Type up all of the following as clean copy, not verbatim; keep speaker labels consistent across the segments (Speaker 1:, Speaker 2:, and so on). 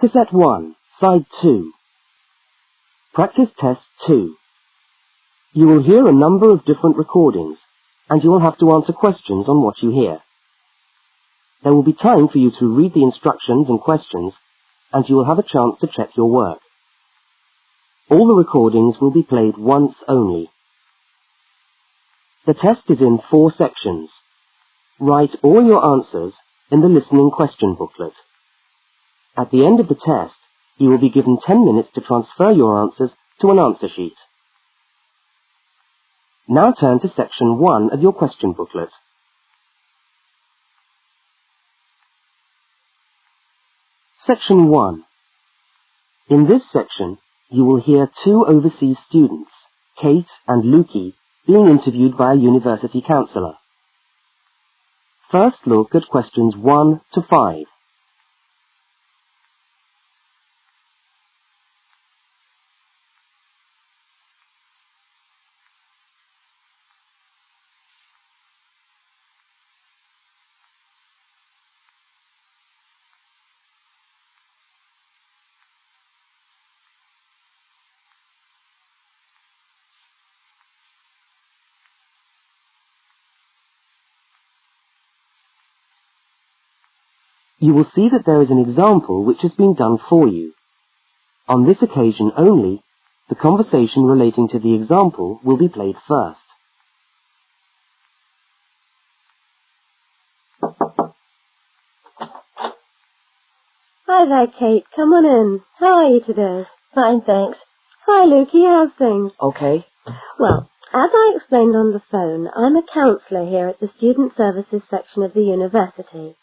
Speaker 1: Cassette 1, Side 2. Practice Test 2. You will hear a number of different recordings, and you will have to answer questions on what you hear. There will be time for you to read the instructions and questions, and you will have a chance to check your work. All the recordings will be played once only. The test is in 4 sections. Write all your answers in the listening question booklet. At the end of the test, you will be given 10 minutes to transfer your answers to an answer sheet. Now turn to section 1 of your question booklet. Section 1. In this section, you will hear 2 overseas students, Kate and Lukey, being interviewed by a university counsellor. First look at questions 1 to 5. You will see that there is an example which has been done for you. On this occasion only, the conversation relating to the example will be played first.
Speaker 2: Hi there, Kate. Come on in. How are you today?
Speaker 3: Fine, thanks.
Speaker 2: Hi, Lukey. How's things?
Speaker 1: Okay.
Speaker 2: Well, as I explained on the phone, I'm a counsellor here at the Student Services section of the university.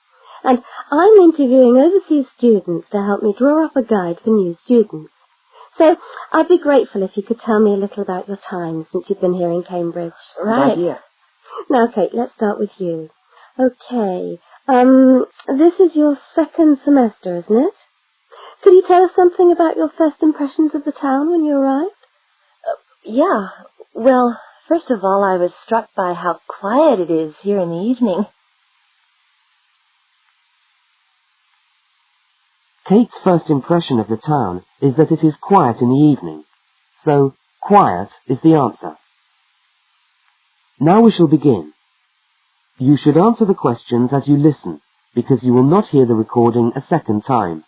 Speaker 2: And I'm interviewing overseas students to help me draw up a guide for new students. So I'd be grateful if you could tell me a little about your time since you've been here in Cambridge.
Speaker 3: Right.
Speaker 1: Good idea.
Speaker 2: Now, Kate, let's start with you. Okay. This is your 2nd semester, isn't it? Could you tell us something about your first impressions of the town when you arrived?
Speaker 3: Yeah. Well, first of all, I was struck by how quiet it is here in the evening.
Speaker 1: Kate's first impression of the town is that it is quiet in the evening, so quiet is the answer. Now we shall begin. You should answer the questions as you listen, because you will not hear the recording a second time.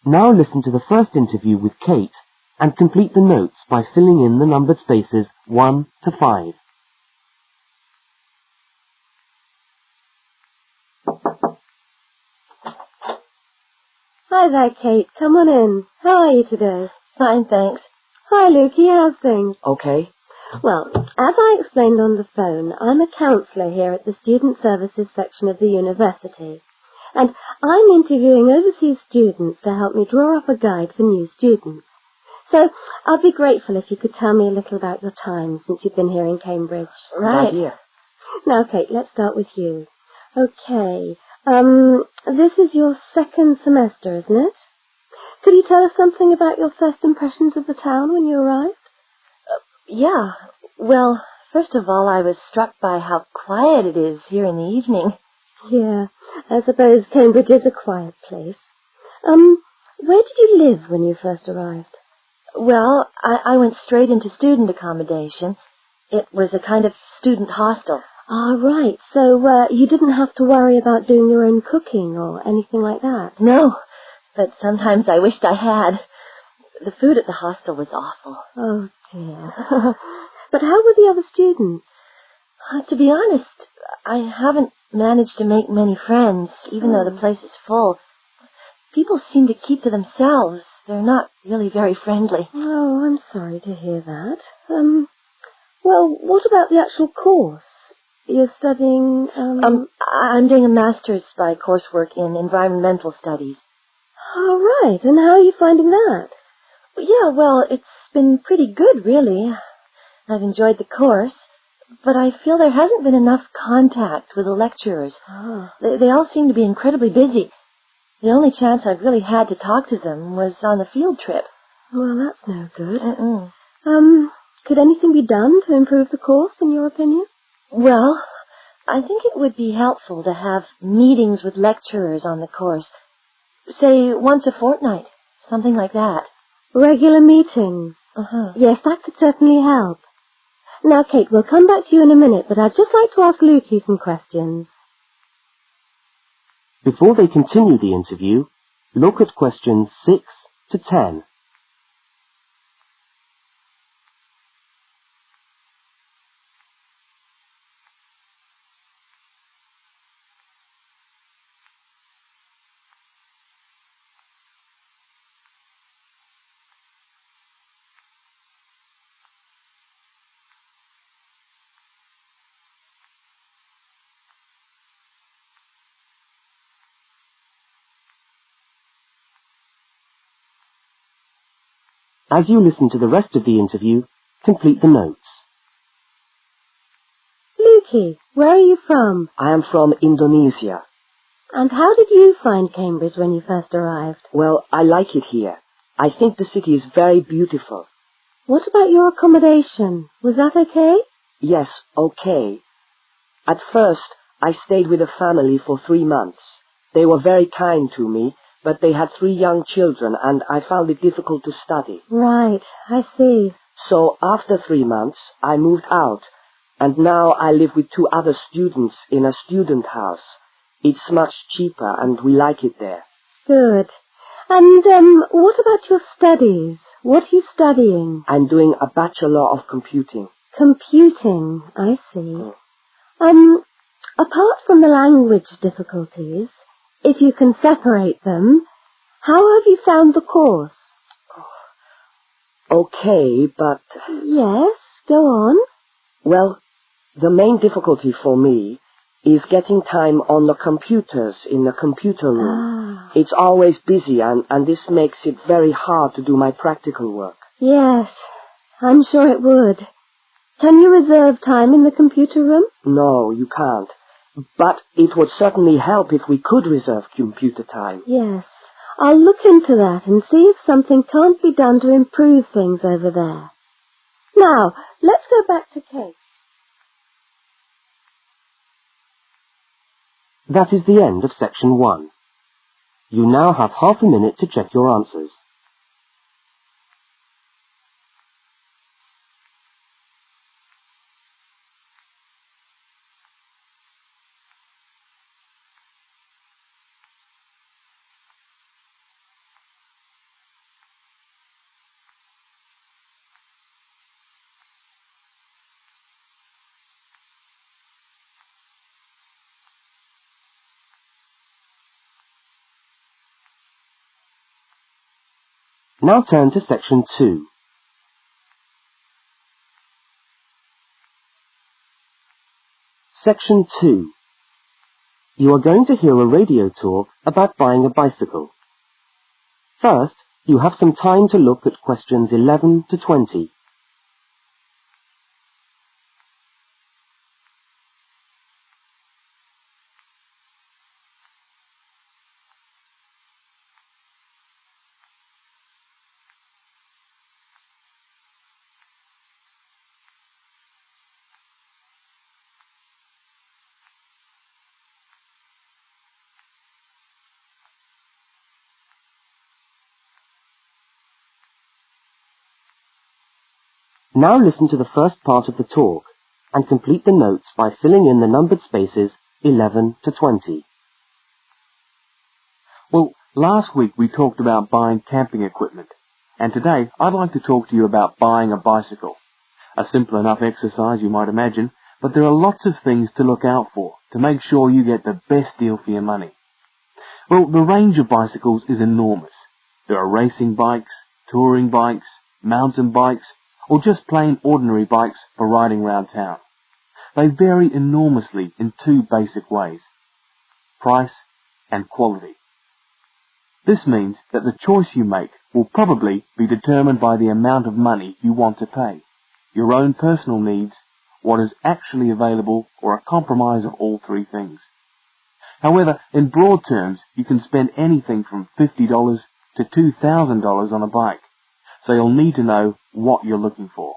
Speaker 1: Now listen to the first interview with Kate and complete the notes by filling in the numbered spaces 1 to 5.
Speaker 2: Hi there, Kate. Come on in. How are you today?
Speaker 3: Fine, thanks.
Speaker 2: Hi, Lukey. How's things?
Speaker 1: Okay.
Speaker 2: Well, as I explained on the phone, I'm a counsellor here at the Student Services section of the university. And I'm interviewing overseas students to help me draw up a guide for new students. So I'd be grateful if you could tell me a little about your time since you've been here in Cambridge.
Speaker 3: Right.
Speaker 1: Good idea.
Speaker 2: Now, Kate, let's start with you. Okay. This is your 2nd semester, isn't it? Could you tell us something about your first impressions of the town when you arrived?
Speaker 3: Yeah. Well, first of all, I was struck by how quiet it is here in the evening.
Speaker 2: Yeah, I suppose Cambridge is a quiet place. Where did you live when you first arrived?
Speaker 3: Well, I went straight into student accommodation. It was a kind of student hostel.
Speaker 2: Ah, right. So, you didn't have to worry about doing your own cooking or anything like that?
Speaker 3: No, but sometimes I wished I had. The food at the hostel was awful.
Speaker 2: Oh, dear. But how were the other students?
Speaker 3: To be honest, I haven't managed to make many friends, even though the place is full. People seem to keep to themselves. They're not really very friendly.
Speaker 2: Oh, I'm sorry to hear that. Well, what about the actual course? You're studying,
Speaker 3: I'm doing a master's by coursework in environmental studies.
Speaker 2: Oh, right. And how are you finding that?
Speaker 3: Yeah, well, it's been pretty good, really. I've enjoyed the course, but I feel there hasn't been enough contact with the lecturers.
Speaker 2: Oh.
Speaker 3: They all seem to be incredibly busy. The only chance I've really had to talk to them was on the field trip.
Speaker 2: Well, that's no good.
Speaker 3: Mm-mm.
Speaker 2: Could anything be done to improve the course, in your opinion?
Speaker 3: Well, I think it would be helpful to have meetings with lecturers on the course. say once a fortnight, something like that.
Speaker 2: Regular meetings. Yes, that could certainly help. Now, Kate, we'll come back to you in a minute, but I'd just like to ask Lukey some questions.
Speaker 1: Before they continue the interview, look at questions 6 to 10. As you listen to the rest of the interview, complete the notes.
Speaker 2: Lukey, where are you from?
Speaker 1: I am from Indonesia.
Speaker 2: And how did you find Cambridge when you first arrived?
Speaker 1: Well, I like it here. I think the city is very beautiful.
Speaker 2: What about your accommodation? Was that okay?
Speaker 1: Yes, okay. At first, I stayed with a family for 3 months. They were very kind to me, but they had 3 young children and I found it difficult to study.
Speaker 2: Right, I see.
Speaker 1: So after 3 months, I moved out, and now I live with 2 other students in a student house. It's much cheaper and we like it there.
Speaker 2: Good. And, what about your studies? What are you studying?
Speaker 1: I'm doing a Bachelor of Computing.
Speaker 2: Computing, I see. Apart from the language difficulties, if you can separate them, how have you found the course?
Speaker 1: Okay, but...
Speaker 2: Yes, go on.
Speaker 1: Well, the main difficulty for me is getting time on the computers in the computer room. It's always busy and this makes it very hard to do my practical work.
Speaker 2: Yes, I'm sure it would. Can you reserve time in the computer room?
Speaker 1: No, you can't. But it would certainly help if we could reserve computer time.
Speaker 2: Yes, I'll look into that and see if something can't be done to improve things over there. Now, let's go back to Kate.
Speaker 1: That is the end of section 1. You now have half a minute to check your answers. Now turn to section 2. Section 2. You are going to hear a radio talk about buying a bicycle. First, you have some time to look at questions 11 to 20. Now listen to the first part of the talk and complete the notes by filling in the numbered spaces 11 to 20.
Speaker 4: Well, last week we talked about buying camping equipment, and today I'd like to talk to you about buying a bicycle. A simple enough exercise, you might imagine, but there are lots of things to look out for to make sure you get the best deal for your money. Well, the range of bicycles is enormous. There are racing bikes, touring bikes, mountain bikes, or just plain ordinary bikes for riding around town. They vary enormously in 2 basic ways: price and quality. This means that the choice you make will probably be determined by the amount of money you want to pay, your own personal needs, what is actually available, or a compromise of all 3 things. However, in broad terms, you can spend anything from $50 to $2,000 on a bike, so you'll need to know what you're looking for.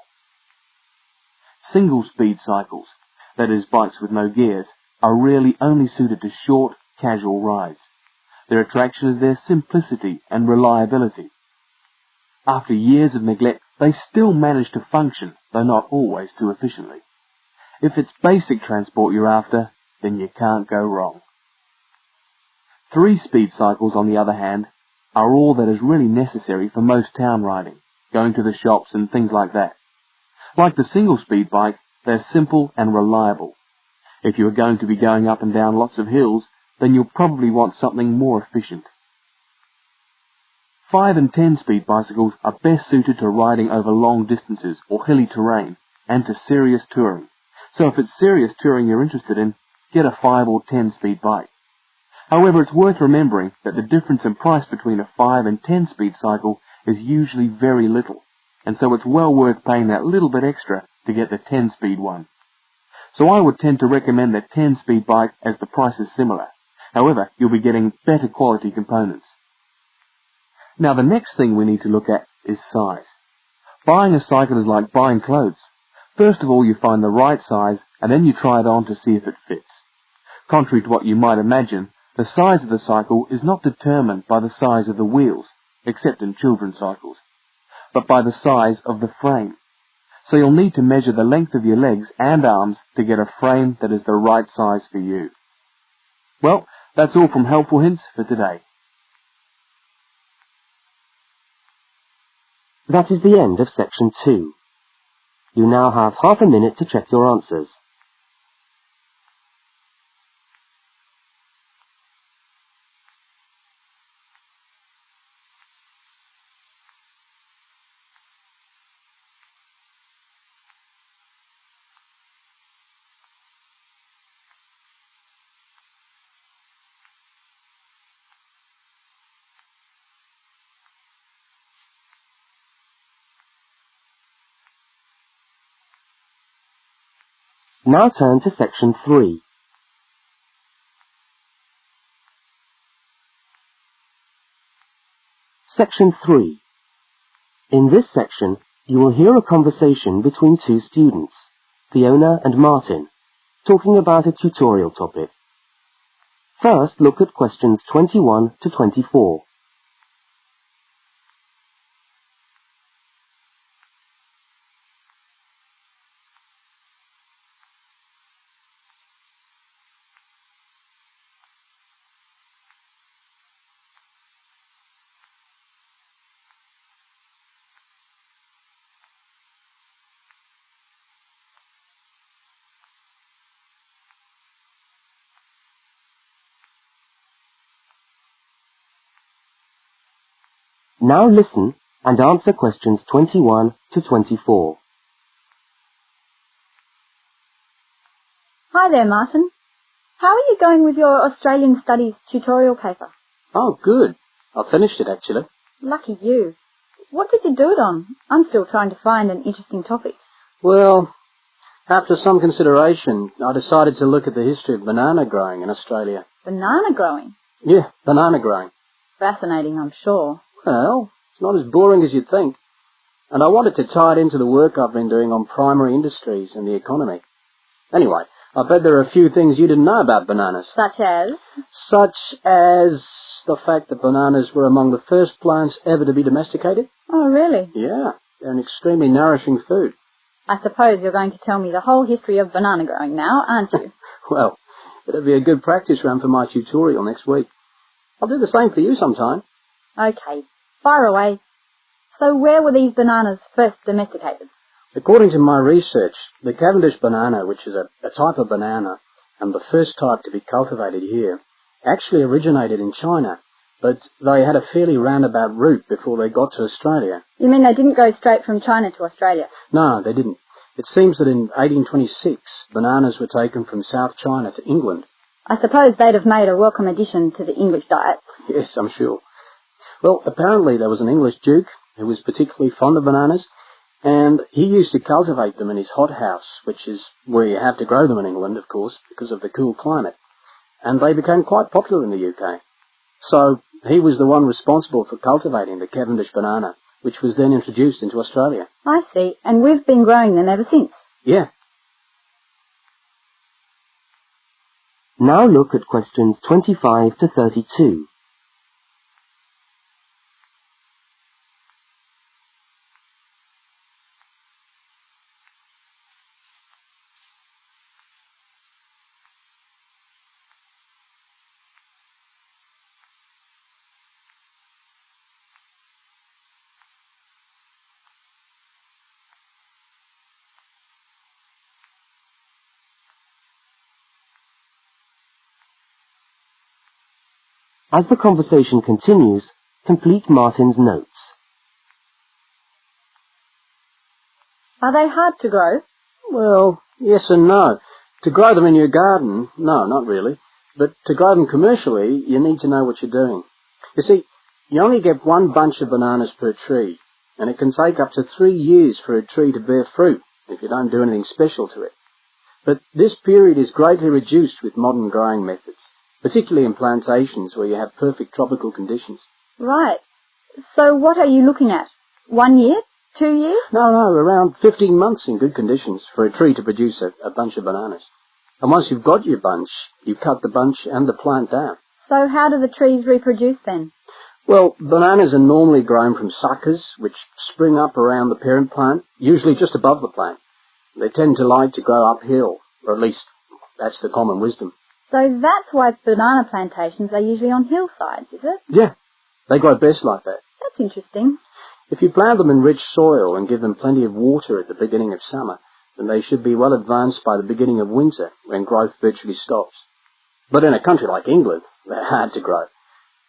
Speaker 4: Single-speed cycles, that is bikes with no gears, are really only suited to short, casual rides. Their attraction is their simplicity and reliability. After years of neglect, they still manage to function, though not always too efficiently. If it's basic transport you're after, then you can't go wrong. 3-speed cycles, on the other hand, are all that is really necessary for most town riding, going to the shops and things like that. Like the single-speed bike, they're simple and reliable. If you are going to be going up and down lots of hills, then you'll probably want something more efficient. 5 and 10-speed bicycles are best suited to riding over long distances or hilly terrain and to serious touring. So if it's serious touring you're interested in, get a 5 or 10-speed bike. However, it's worth remembering that the difference in price between a 5 and 10-speed cycle is usually very little, and so it's well worth paying that little bit extra to get the 10-speed one. So I would tend to recommend the 10-speed bike as the price is similar. However, you'll be getting better quality components. Now the next thing we need to look at is size. Buying a cycle is like buying clothes. First of all, you find the right size, and then you try it on to see if it fits. Contrary to what you might imagine, the size of the cycle is not determined by the size of the wheels, except in children's cycles, but by the size of the frame. So you'll need to measure the length of your legs and arms to get a frame that is the right size for you. Well, that's all from Helpful Hints for today.
Speaker 1: That is the end of section 2. You now have half a minute to check your answers. Now turn to section 3. Section 3. In this section, you will hear a conversation between two students, Fiona and Martin, talking about a tutorial topic. First, look at questions 21 to 24. Now listen and answer questions 21 to 24.
Speaker 5: Hi there, Martin. How are you going with your Australian Studies tutorial paper?
Speaker 6: Oh, good. I finished it, actually.
Speaker 5: Lucky you. What did you do it on? I'm still trying to find an interesting topic.
Speaker 6: Well, after some consideration, I decided to look at the history of banana growing in Australia.
Speaker 5: Banana growing?
Speaker 6: Yeah, banana growing.
Speaker 5: Fascinating, I'm sure.
Speaker 6: Well, it's not as boring as you'd think. And I wanted to tie it into the work I've been doing on primary industries and the economy. Anyway, I bet there are a few things you didn't know about bananas.
Speaker 5: Such as?
Speaker 6: Such as the fact that bananas were among the first plants ever to be domesticated.
Speaker 5: Oh, really?
Speaker 6: Yeah, they're an extremely nourishing food.
Speaker 5: I suppose you're going to tell me the whole history of banana growing now, aren't you?
Speaker 6: Well, it'll be a good practice run for my tutorial next week. I'll do the same for you sometime.
Speaker 5: Okay, fire away. So where were these bananas first domesticated?
Speaker 6: According to my research, the Cavendish banana, which is a type of banana, and the first type to be cultivated here, actually originated in China, but they had a fairly roundabout route before they got to Australia.
Speaker 5: You mean they didn't go straight from China to Australia?
Speaker 6: No, they didn't. It seems that in 1826, bananas were taken from South China to England.
Speaker 5: I suppose they'd have made a welcome addition to the English diet.
Speaker 6: Yes, I'm sure. Well, apparently there was an English duke who was particularly fond of bananas, and he used to cultivate them in his hothouse, which is where you have to grow them in England, of course, because of the cool climate. And they became quite popular in the UK. So he was the one responsible for cultivating the Cavendish banana, which was then introduced into Australia.
Speaker 5: I see, and we've been growing them ever since.
Speaker 6: Yeah.
Speaker 1: Now look at questions 25 to 32. As the conversation continues, complete Martin's notes.
Speaker 5: Are they hard to grow?
Speaker 6: Well, yes and no. To grow them in your garden, no, not really. But to grow them commercially, you need to know what you're doing. You see, you only get one bunch of bananas per tree, and it can take up to 3 years for a tree to bear fruit if you don't do anything special to it. But this period is greatly reduced with modern growing methods, particularly in plantations where you have perfect tropical conditions.
Speaker 5: Right. So what are you looking at? 1 year? 2 years?
Speaker 6: No, around 15 months in good conditions for a tree to produce a bunch of bananas. And once you've got your bunch, you cut the bunch and the plant down.
Speaker 5: So how do the trees reproduce then?
Speaker 6: Well, bananas are normally grown from suckers, which spring up around the parent plant, usually just above the plant. They tend to like to grow uphill, or at least that's the common wisdom.
Speaker 5: So that's why banana plantations are usually on hillsides, is it?
Speaker 6: Yeah, they grow best like that.
Speaker 5: That's interesting.
Speaker 6: If you plant them in rich soil and give them plenty of water at the beginning of summer, then they should be well advanced by the beginning of winter, when growth virtually stops. But in a country like England, they're hard to grow.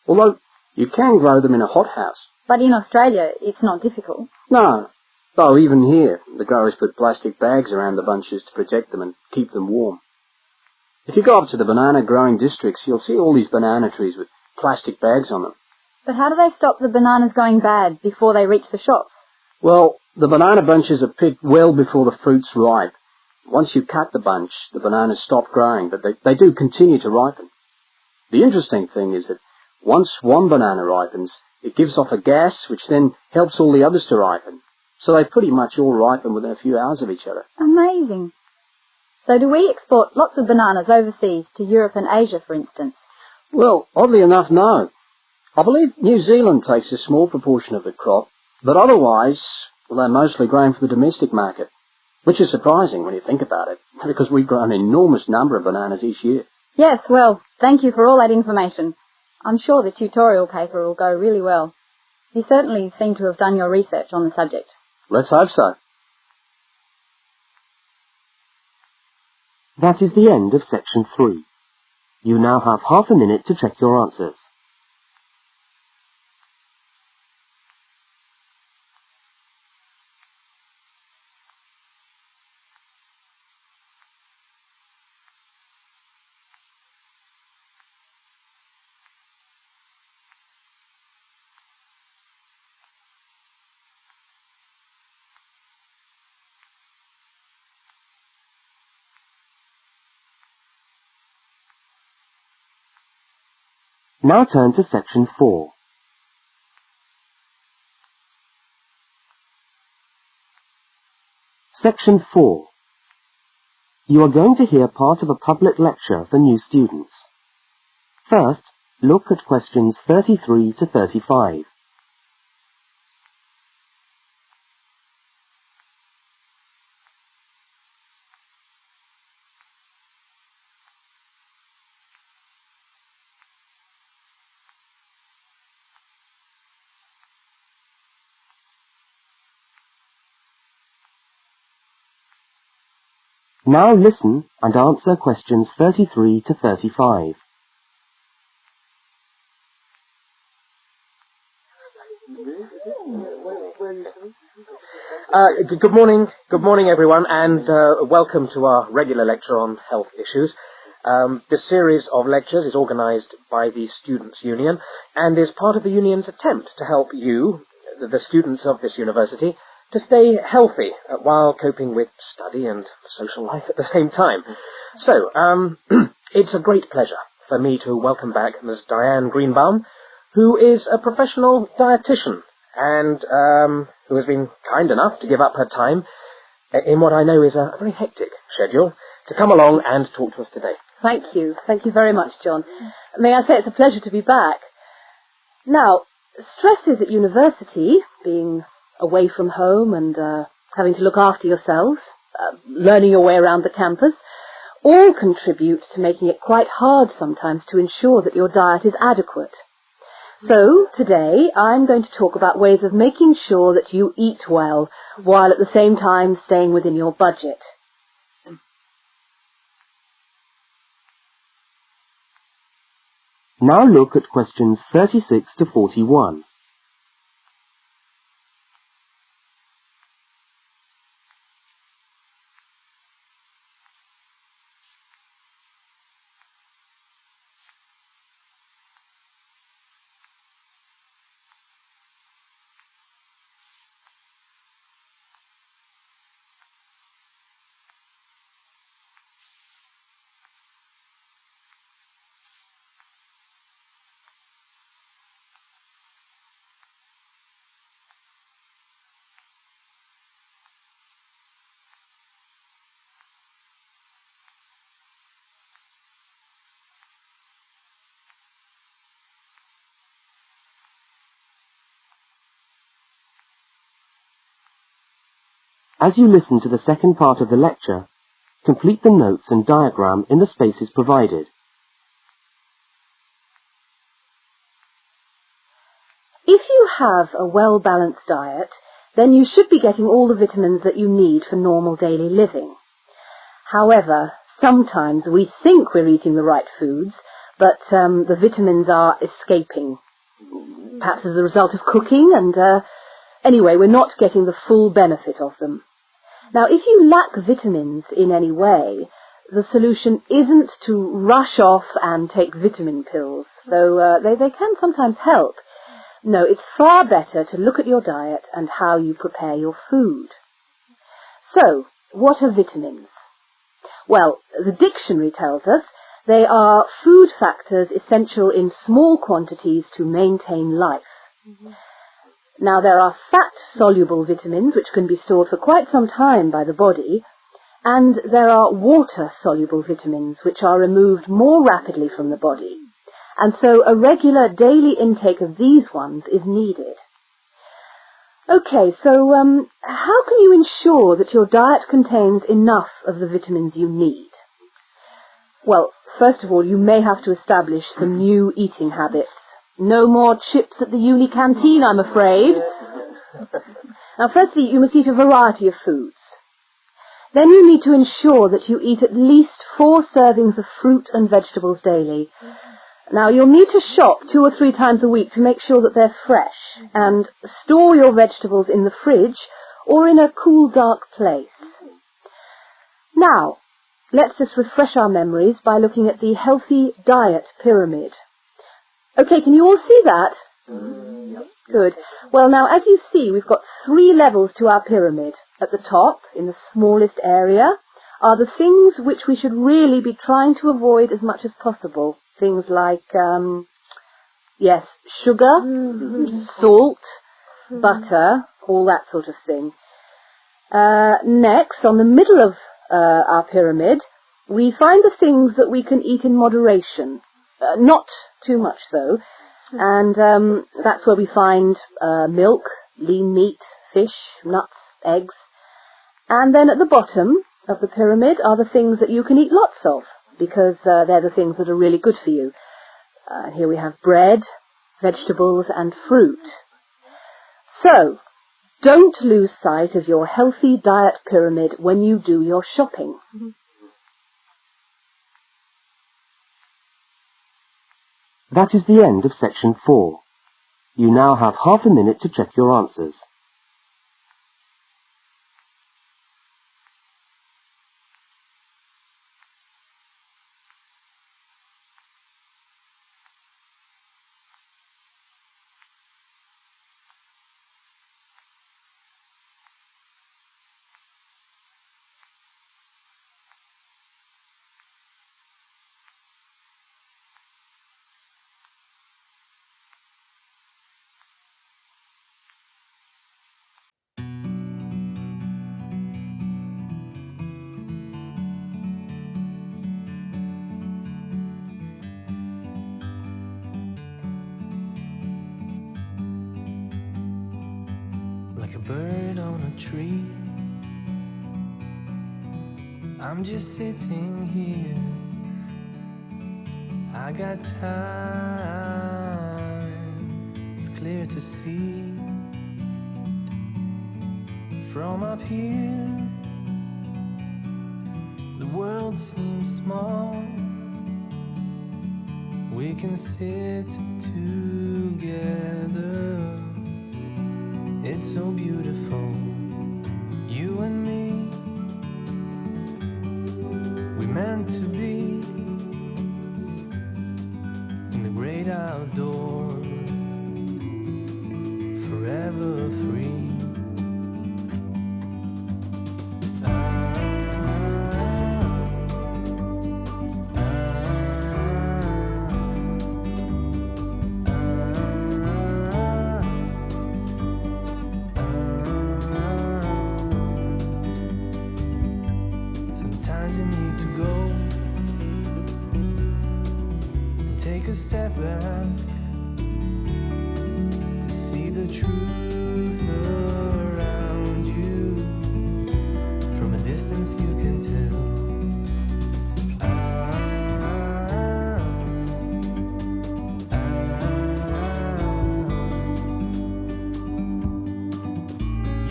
Speaker 6: Although you can grow them in a hothouse.
Speaker 5: But in Australia, it's not difficult.
Speaker 6: No, though even here, the growers put plastic bags around the bunches to protect them and keep them warm. If you go up to the banana growing districts, you'll see all these banana trees with plastic bags on them.
Speaker 5: But how do they stop the bananas going bad before they reach the shops?
Speaker 6: Well, the banana bunches are picked well before the fruit's ripe. Once you cut the bunch, the bananas stop growing, but they do continue to ripen. The interesting thing is that once one banana ripens, it gives off a gas which then helps all the others to ripen. So they pretty much all ripen within a few hours of each other.
Speaker 5: Amazing. So do we export lots of bananas overseas to Europe and Asia, for instance?
Speaker 6: Well, oddly enough, no. I believe New Zealand takes a small proportion of the crop, but otherwise, well, they're mostly grown for the domestic market, which is surprising when you think about it, because we grow an enormous number of bananas each year.
Speaker 5: Yes, well, thank you for all that information. I'm sure the tutorial paper will go really well. You certainly seem to have done your research on the subject.
Speaker 6: Let's hope so.
Speaker 1: That is the end of section 3. You now have half a minute to check your answers. Now turn to section 4. Section 4. You are going to hear part of a public lecture for new students. First, look at questions 33 to 35. Now listen and answer questions 33 to 35.
Speaker 7: Good morning everyone, and welcome to our regular lecture on health issues. This series of lectures is organised by the Students' Union and is part of the Union's attempt to help you, the students of this university, to stay healthy while coping with study and social life at the same time. So, it's a great pleasure for me to welcome back Ms. Diane Greenbaum, who is a professional dietitian and who has been kind enough to give up her time in what I know is a very hectic schedule to come along and talk to us today.
Speaker 3: Thank you. Thank you very much, John. May I say it's a pleasure to be back. Now, stresses at university, being away from home and having to look after yourselves, learning your way around the campus, all contribute to making it quite hard sometimes to ensure that your diet is adequate. So, today, I'm going to talk about ways of making sure that you eat well, while at the same time staying within your budget.
Speaker 1: Now look at questions 36 to 41. As you listen to the second part of the lecture, complete the notes and diagram in the spaces provided.
Speaker 3: If you have a well-balanced diet, then you should be getting all the vitamins that you need for normal daily living. However, sometimes we think we're eating the right foods, but the vitamins are escaping, perhaps as a result of cooking, and anyway, we're not getting the full benefit of them. Now, if you lack vitamins in any way, the solution isn't to rush off and take vitamin pills, though they can sometimes help. No, it's far better to look at your diet and how you prepare your food. So, what are vitamins? Well, the dictionary tells us they are food factors essential in small quantities to maintain life. Now, there are fat-soluble vitamins which can be stored for quite some time by the body, and there are water-soluble vitamins which are removed more rapidly from the body. And so a regular daily intake of these ones is needed. Okay, so how can you ensure that your diet contains enough of the vitamins you need? Well, first of all, you may have to establish some new eating habits. No more chips at the uni canteen, I'm afraid. Now, firstly, you must eat a variety of foods. Then you need to ensure that you eat at least 4 servings of fruit and vegetables daily. Now, you'll need to shop 2 or 3 times a week to make sure that they're fresh, and store your vegetables in the fridge or in a cool, dark place. Now, let's just refresh our memories by looking at the healthy diet pyramid. Okay, can you all see that? Good. Well, now, as you see, we've got 3 levels to our pyramid. At the top, in the smallest area, are the things which we should really be trying to avoid as much as possible. Things like, yes, sugar, salt, butter, all that sort of thing. Next, on the middle of our pyramid, we find the things that we can eat in moderation. Not too much, though. And that's where we find milk, lean meat, fish, nuts, eggs. And then at the bottom of the pyramid are the things that you can eat lots of, because they're the things that are really good for you. Here we have bread, vegetables, and fruit. So, don't lose sight of your healthy diet pyramid when you do your shopping.
Speaker 1: That is the end of section 4. You now have half a minute to check your answers.
Speaker 8: Like a bird on a tree, I'm just sitting here. I got time, it's clear to see. From up here, the world seems small We can sit together. It's so beautiful, you and me. We meant to be in the great outdoors, forever free. Sometimes you need to go and take a step back to see the truth around you. From a distance you can tell.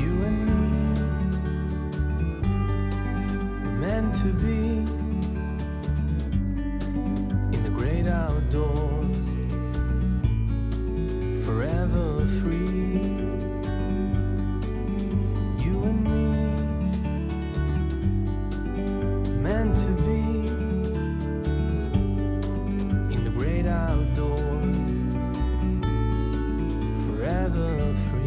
Speaker 8: You and me were meant to be in the great outdoors, forever free. You and me, meant to be in the great outdoors, forever free.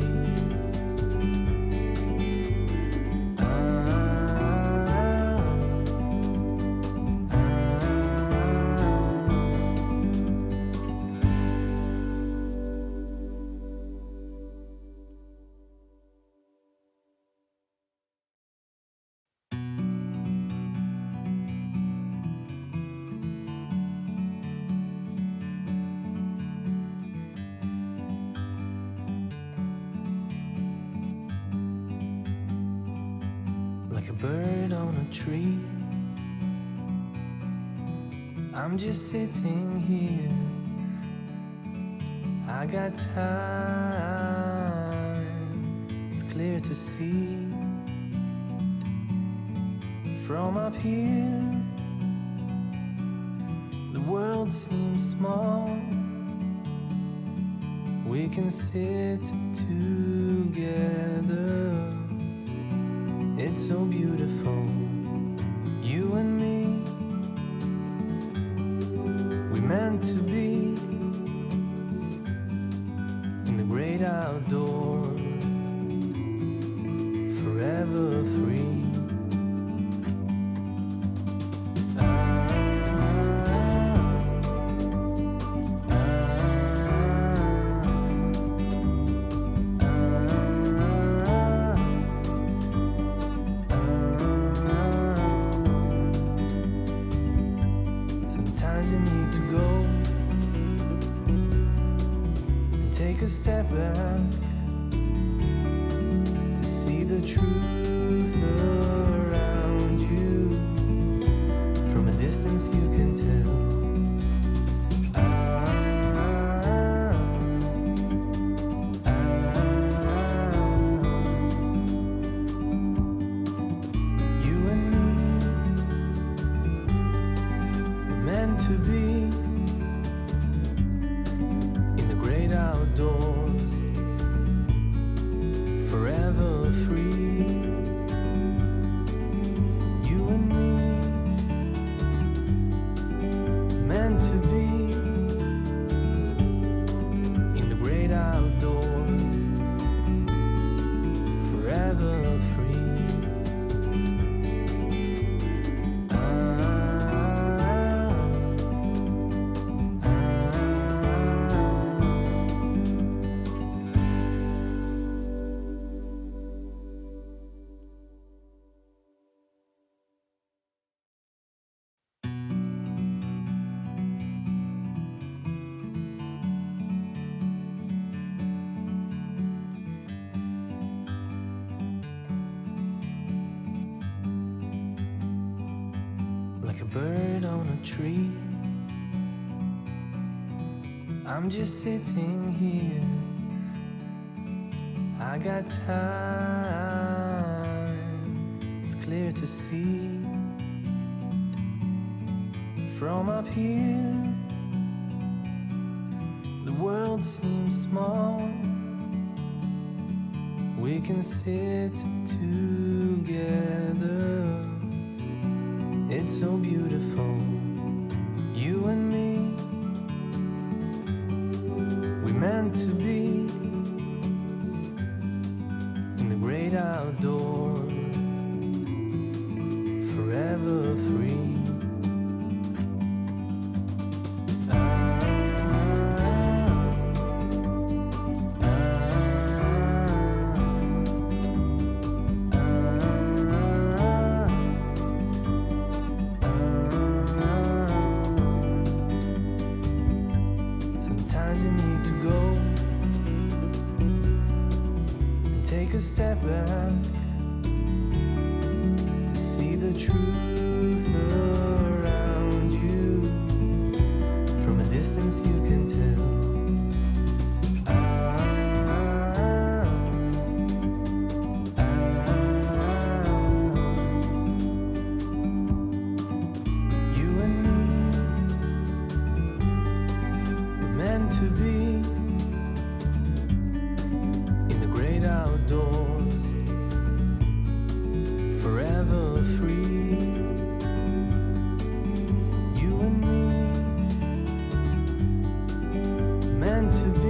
Speaker 8: Like a bird on a tree, I'm just sitting here. I got time, it's clear to see. From up here, the world seems small. We can sit together. It's so beautiful, you and me. We meant to be in the great outdoors, forever free. Sometimes you need to go and take a step back to see the truth around you. From a distance you can tell. You and me were meant to be in the great outdoors, forever free. You and me, meant to be in the great outdoors, forever free. Like a bird on a tree, I'm just sitting here. I got time, it's clear to see. From up here, world seems small, we can sit together. It's so beautiful, you and me. We meant to be in the great outdoors, forever free. Sometimes you need to go and take a step back to see the truth around you. From a distance you can tell. You and me were meant to be in the great outdoors, forever free. You and me meant to be